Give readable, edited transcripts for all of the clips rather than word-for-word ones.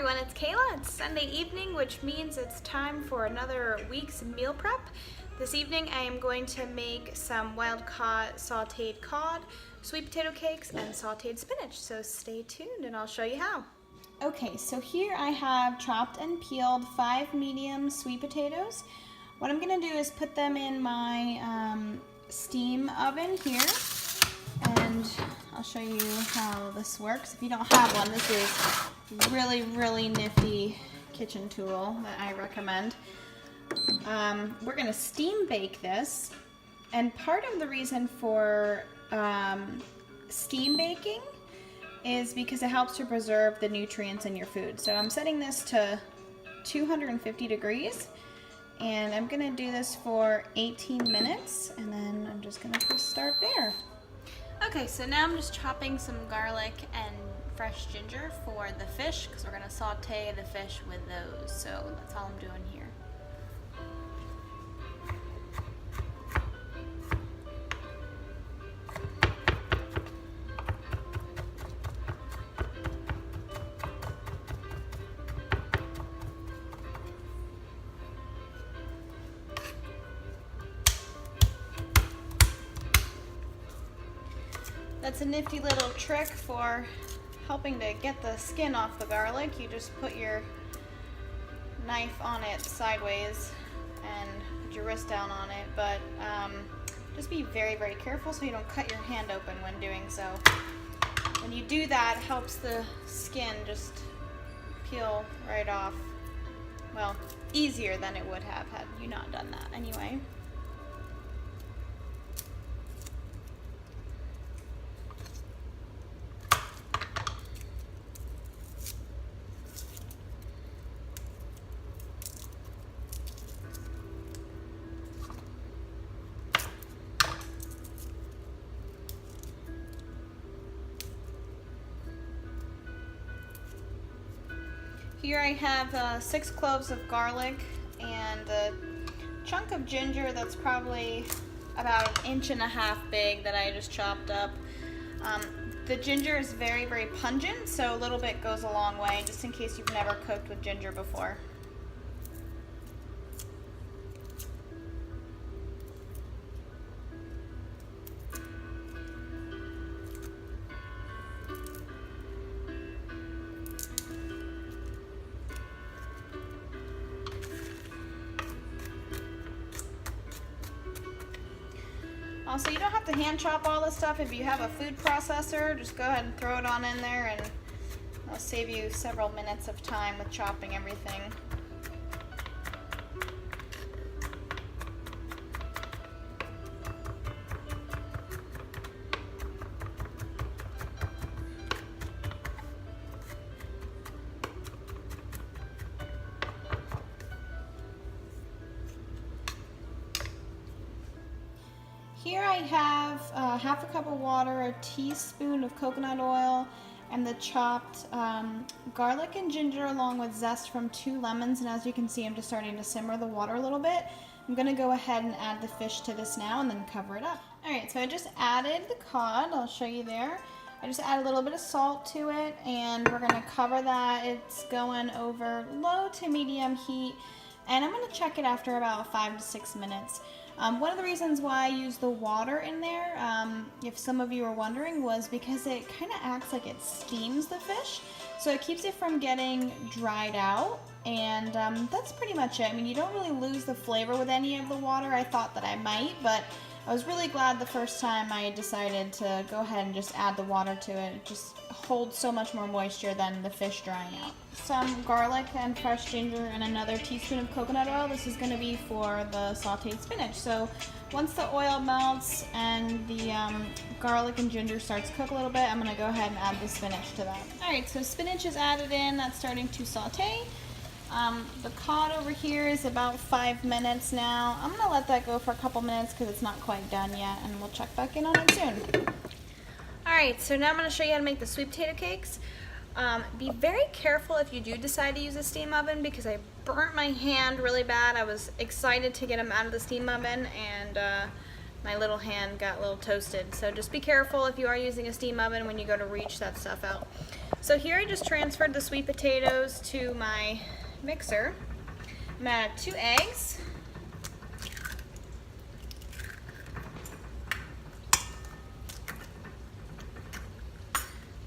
everyone, it's Kayla. It's Sunday evening, which means it's time for another week's meal prep. This evening I am going to make some wild-caught sauteed cod, sweet potato cakes, and sauteed spinach. So stay tuned and I'll show you how. Okay, so here I have chopped and peeled 5 medium sweet potatoes. What I'm going to do is put them in my steam oven here, and I'll show you how this works. If you don't have one, this is really nifty kitchen tool that I recommend. We're going to steam bake this, and part of the reason for steam baking is because it helps to preserve the nutrients in your food. So I'm setting this to 250 degrees, and I'm going to do this for 18 minutes, and then I'm just going to press start there. Okay, so now I'm just chopping some garlic and fresh ginger for the fish, because we're going to saute the fish with those. So that's all I'm doing here. That's a nifty little trick for helping to get the skin off the garlic. You just put your knife on it sideways and put your wrist down on it, but just be very careful so you don't cut your hand open when doing so. When you do that, it helps the skin just peel right off. Well, easier than it would have had you not done that anyway. Here I have 6 cloves of garlic and a chunk of ginger that's probably about 1.5 inches big that I just chopped up. The ginger is very pungent, so a little bit goes a long way, just in case you've never cooked with ginger before. Also, you don't have to hand chop all this stuff. If you have a food processor, just go ahead and throw it on in there, and it'll save you several minutes of time with chopping everything. Here I have 1/2 cup of water, a teaspoon of coconut oil, and the chopped garlic and ginger along with zest from 2 lemons. And as you can see, I'm just starting to simmer the water a little bit. I'm going to go ahead and add the fish to this now and then cover it up. Alright, so I just added the cod. I'll show you there. I just add a little bit of salt to it, and we're going to cover that. It's going over low to medium heat, and I'm going to check it after about 5 to 6 minutes. One of the reasons why I use the water in there, if some of you are wondering, was because it kind of acts like it steams the fish. So it keeps it from getting dried out, and that's pretty much it. I mean, you don't really lose the flavor with any of the water. I thought that I might, but I was really glad the first time I decided to go ahead and just add the water to it. It just holds so much more moisture than the fish drying out. Some garlic and fresh ginger and another teaspoon of coconut oil. This is going to be for the sauteed spinach. So once the oil melts and the garlic and ginger starts to cook a little bit, I'm going to go ahead and add the spinach to that. Alright, so spinach is added in. That's starting to saute. The cod over here is about 5 minutes now. I'm going to let that go for a couple minutes because it's not quite done yet, and we'll check back in on it soon. Alright, so now I'm going to show you how to make the sweet potato cakes. Be very careful if you do decide to use a steam oven, because I burnt my hand really bad. I was excited to get them out of the steam oven, and my little hand got a little toasted. So just be careful if you are using a steam oven when you go to reach that stuff out. So here I just transferred the sweet potatoes to my mixer. I'm gonna add 2 eggs.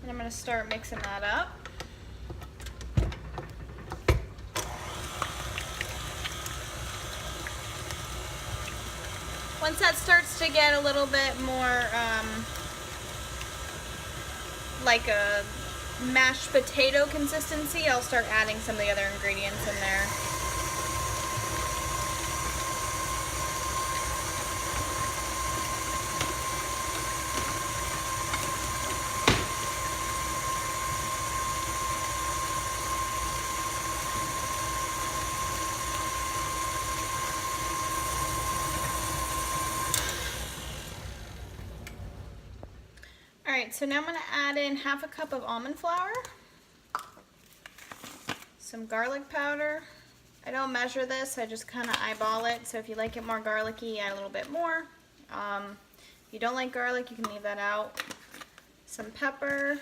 And I'm gonna start mixing that up. Once that starts to get a little bit more like a mashed potato consistency, I'll start adding some of the other ingredients in there. Alright, so now I'm going to add in 1/2 cup of almond flour, some garlic powder. I don't measure this, I just kind of eyeball it, so if you like it more garlicky, add a little bit more. If you don't like garlic, you can leave that out. Some pepper,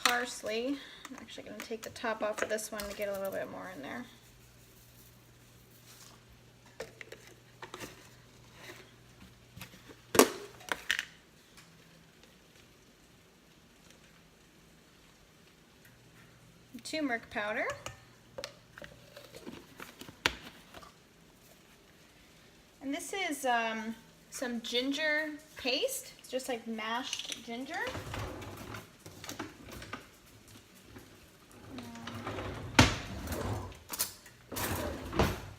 parsley. I'm actually going to take the top off of this one to get a little bit more in there. Turmeric powder, and this is some ginger paste. It's just like mashed ginger.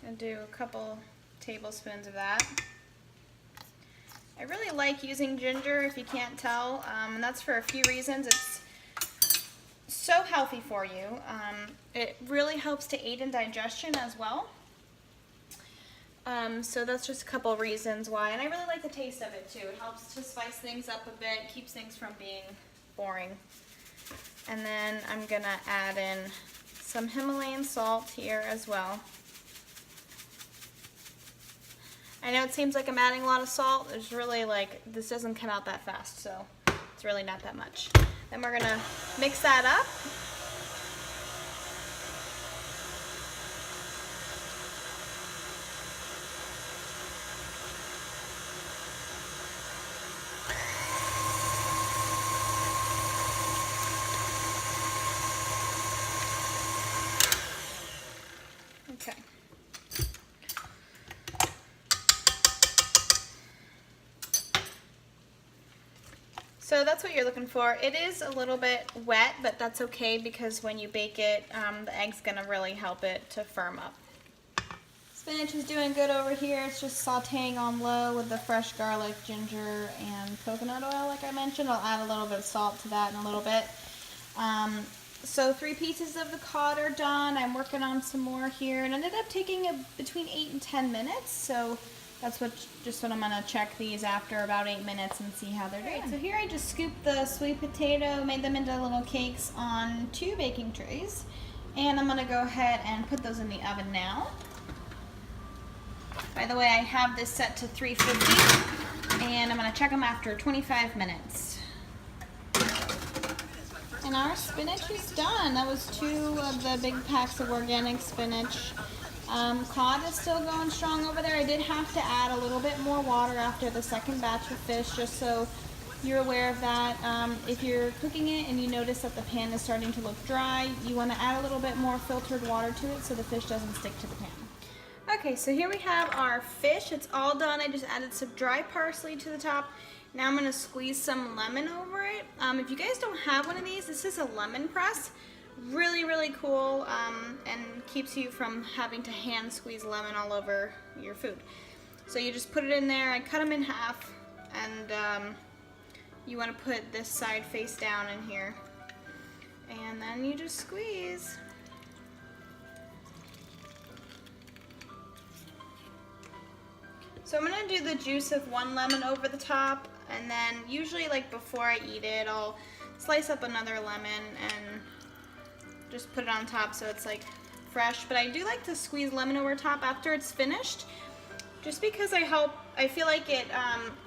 I'll do a couple tablespoons of that. I really like using ginger, if you can't tell, and that's for a few reasons. It's so healthy for you. It really helps to aid in digestion as well. So that's just a couple reasons why, and I really like the taste of it too. It helps to spice things up a bit, keeps things from being boring. And then I'm gonna add in some Himalayan salt here as well. I know it seems like I'm adding a lot of salt. There's really this doesn't come out that fast, so it's really not that much. Then we're gonna mix that up. Okay. So that's what you're looking for. It is a little bit wet, but that's okay because when you bake it, the egg's gonna really help it to firm up. Spinach is doing good over here. It's just sauteing on low with the fresh garlic, ginger, and coconut oil like I mentioned. I'll add a little bit of salt to that in a little bit. So 3 pieces of the cod are done. I'm working on some more here. It ended up taking between 8 and 10 minutes. So that's just what I'm gonna check these after about 8 minutes and see how they're doing. Right, so here I just scooped the sweet potato, made them into little cakes on 2 baking trays. And I'm gonna go ahead and put those in the oven now. By the way, I have this set to 350 and I'm gonna check them after 25 minutes. And our spinach is done. That was 2 of the big packs of organic spinach. Cod is still going strong over there. I did have to add a little bit more water after the second batch of fish, just so you're aware of that. If you're cooking it and you notice that the pan is starting to look dry, you want to add a little bit more filtered water to it so the fish doesn't stick to the pan. Okay, so here we have our fish. It's all done. I just added some dry parsley to the top. Now I'm going to squeeze some lemon over it. If you guys don't have one of these, this is a lemon press. Really, really cool, and keeps you from having to hand squeeze lemon all over your food. So you just put it in there. I cut them in half, and you want to put this side face down in here. And then you just squeeze. So I'm going to do the juice of 1 lemon over the top, and then usually before I eat it, I'll slice up another lemon and just put it on top so it's fresh. But I do like to squeeze lemon over top after it's finished. just because I feel like it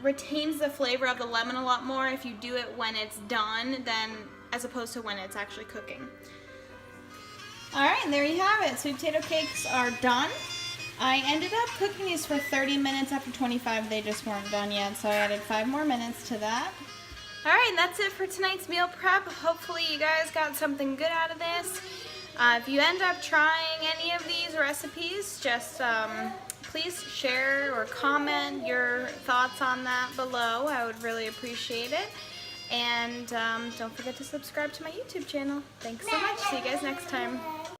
retains the flavor of the lemon a lot more if you do it when it's done than as opposed to when it's actually cooking. All right, and there you have it. Sweet potato cakes are done. I ended up cooking these for 30 minutes. After 25, they just weren't done yet, so I added 5 more minutes to that. All right, and that's it for tonight's meal prep. Hopefully you guys got something good out of this. If you end up trying any of these recipes, just please share or comment your thoughts on that below. I would really appreciate it. And don't forget to subscribe to my YouTube channel. Thanks so much. See you guys next time.